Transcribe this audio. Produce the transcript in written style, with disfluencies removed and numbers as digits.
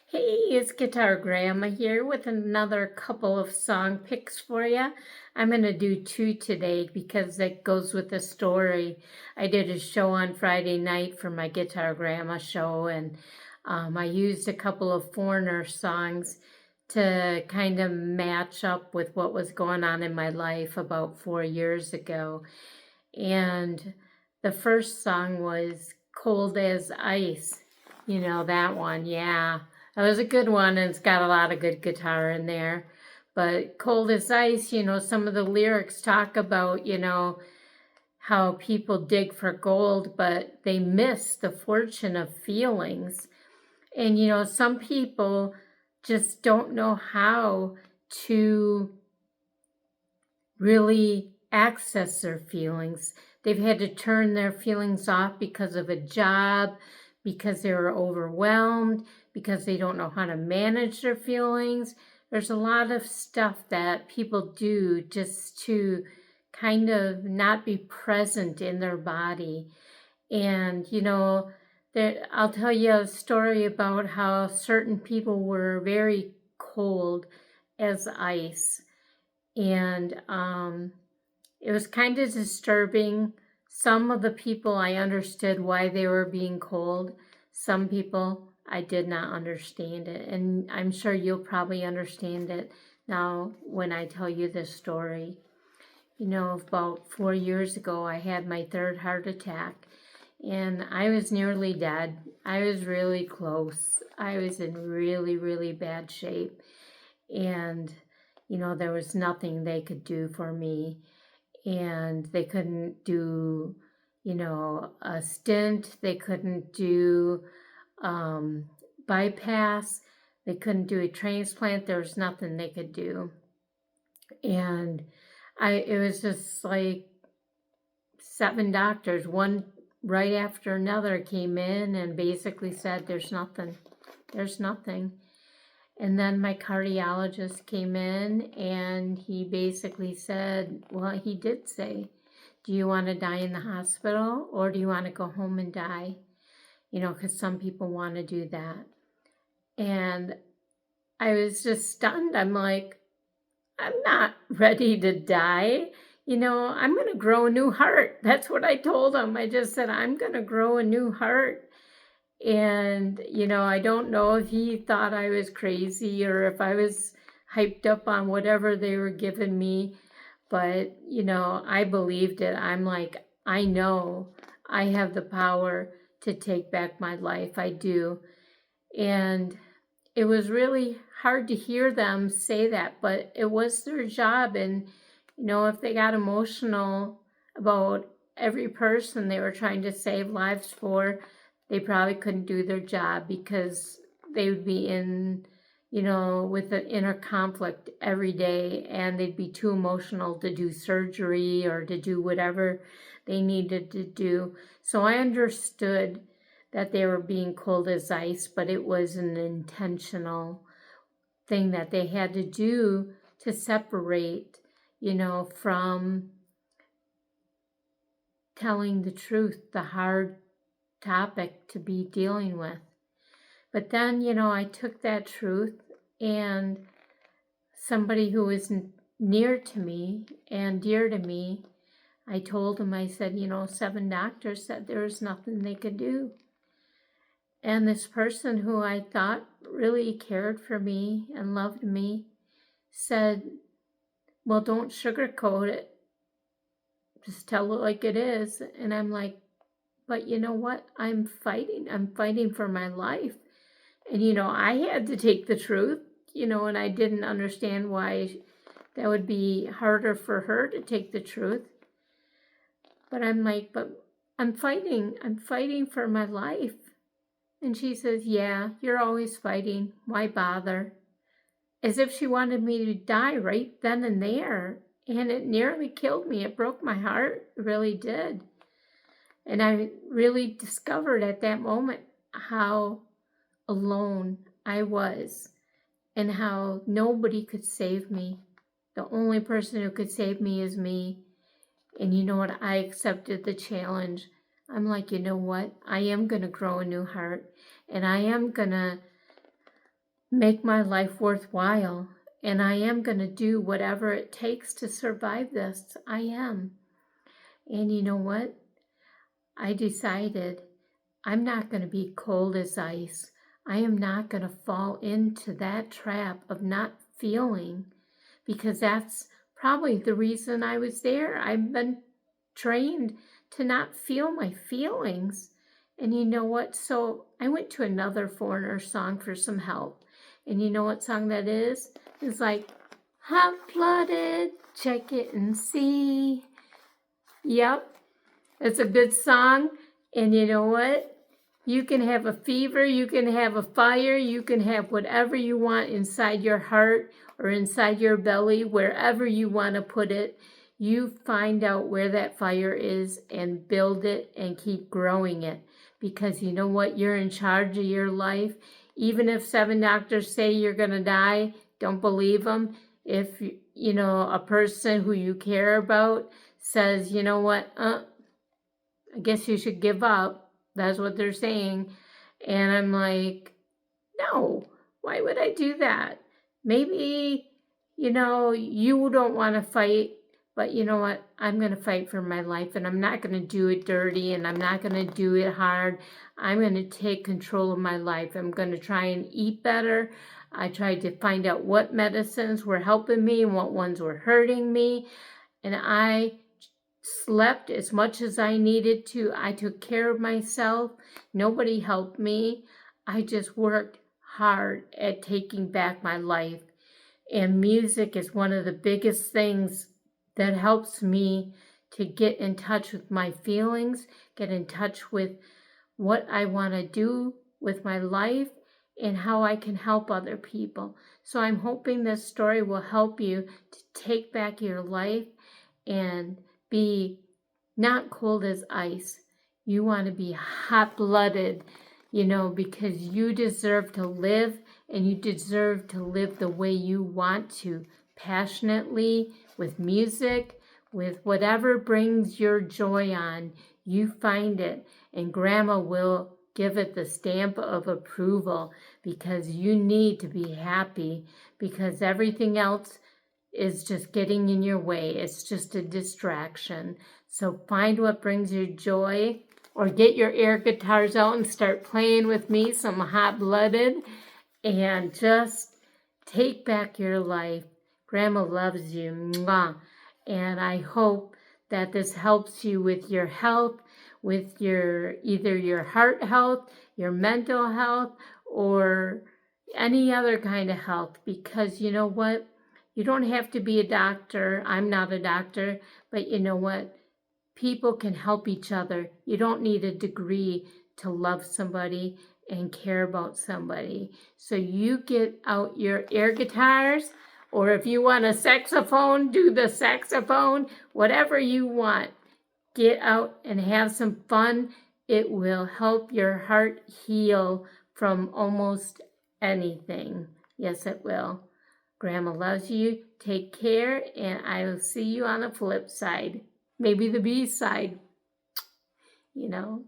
Hey, it's Guitar Grandma here with another couple of song picks for you. I'm going to do two today because that goes with the story. I did a show on Friday night for my Guitar Grandma show, and I used a couple of Foreigner songs to kind of match up with what was going on in my life about 4 years ago. And the first song was Cold as Ice. You know that one, yeah. That was a good one, and it's got a lot of good guitar in there. But Cold as Ice, some of the lyrics talk about, how people dig for gold, but they miss the fortune of feelings. And, some people just don't know how to really access their feelings. They've had to turn their feelings off because of a job, because they're overwhelmed, because they don't know how to manage their feelings. There's a lot of stuff that people do just to kind of not be present in their body. And, I'll tell you a story about how certain people were very cold as ice. And it was kind of disturbing. Some of the people I understood why they were being cold. Some people I did not understand it. And I'm sure you'll probably understand it now when I tell you this story. About 4 years ago, I had my third heart attack, and I was nearly dead. I was really close. I was in really, really bad shape. And there was nothing they could do for me, and they couldn't do, a stent. They couldn't do bypass. They couldn't do a transplant. There was nothing they could do. And it was just like 7 doctors, one right after another came in and basically said, there's nothing. And then my cardiologist came in and he basically said, well, he did say, do you want to die in the hospital or do you want to go home and die? Because some people want to do that. And I was just stunned. I'm like, I'm not ready to die. I'm going to grow a new heart. That's what I told him. I just said, I'm going to grow a new heart. And, I don't know if he thought I was crazy or if I was hyped up on whatever they were giving me. But, I believed it. I'm like, I know I have the power to take back my life. I do. And it was really hard to hear them say that, but it was their job. And, if they got emotional about every person they were trying to save lives for, they probably couldn't do their job because they would be in, with an inner conflict every day, and they'd be too emotional to do surgery or to do whatever they needed to do. So I understood that they were being cold as ice, but it was an intentional thing that they had to do to separate, from telling the truth, the hard topic to be dealing with. But then, I took that truth, and somebody who was near to me and dear to me, I told him, I said, 7 doctors said there was nothing they could do. And this person who I thought really cared for me and loved me said, well, don't sugarcoat it. Just tell it like it is. And I'm like, but you know what? I'm fighting. I'm fighting for my life. And, I had to take the truth, and I didn't understand why that would be harder for her to take the truth. But I'm like, but I'm fighting. I'm fighting for my life. And she says, yeah, you're always fighting. Why bother? As if she wanted me to die right then and there. And it nearly killed me. It broke my heart. It really did. And I really discovered at that moment how alone I was and how nobody could save me. The only person who could save me is me. And you know what? I accepted the challenge. I'm like, you know what? I am going to grow a new heart, and I am going to make my life worthwhile. And I am going to do whatever it takes to survive this. I am. And you know what? I decided I'm not going to be cold as ice. I am not going to fall into that trap of not feeling, because that's probably the reason I was there. I've been trained to not feel my feelings. And you know what? So I went to another Foreigner song for some help. And you know what song that is? It's like, hot-blooded, check it and see. Yep, it's a good song. And you know what? You can have a fever, you can have a fire, you can have whatever you want inside your heart or inside your belly, wherever you want to put it. You find out where that fire is and build it and keep growing it. Because you know what? You're in charge of your life. Even if 7 doctors say you're going to die, don't believe them. If, you know, a person who you care about says, you know what, I guess you should give up. That's what they're saying. And I'm like, no, why would I do that? Maybe, you know, you don't want to fight, but you know what? I'm going to fight for my life, and I'm not going to do it dirty, and I'm not going to do it hard. I'm going to take control of my life. I'm going to try and eat better. I tried to find out what medicines were helping me and what ones were hurting me. And I slept as much as I needed to. I took care of myself. Nobody helped me. I just worked hard at taking back my life. And music is one of the biggest things that helps me to get in touch with my feelings, get in touch with what I want to do with my life and how I can help other people. So I'm hoping this story will help you to take back your life and be not cold as ice. You want to be hot-blooded, you know, because you deserve to live, and you deserve to live the way you want to, passionately, with music, with whatever brings your joy on. You find it, and Grandma will give it the stamp of approval, because you need to be happy, because everything else is just getting in your way. It's just a distraction. So find what brings you joy, or get your air guitars out and start playing with me, some hot-blooded, and just take back your life. Grandma loves you. Mwah. And I hope that this helps you with your health, with your either your heart health, your mental health, or any other kind of health, because you know what? You don't have to be a doctor. I'm not a doctor, but you know what? People can help each other. You don't need a degree to love somebody and care about somebody. So you get out your air guitars, or if you want a saxophone, do the saxophone, whatever you want. Get out and have some fun. It will help your heart heal from almost anything. Yes, it will. Grandma loves you. Take care, and I will see you on the flip side. Maybe the B side, you know.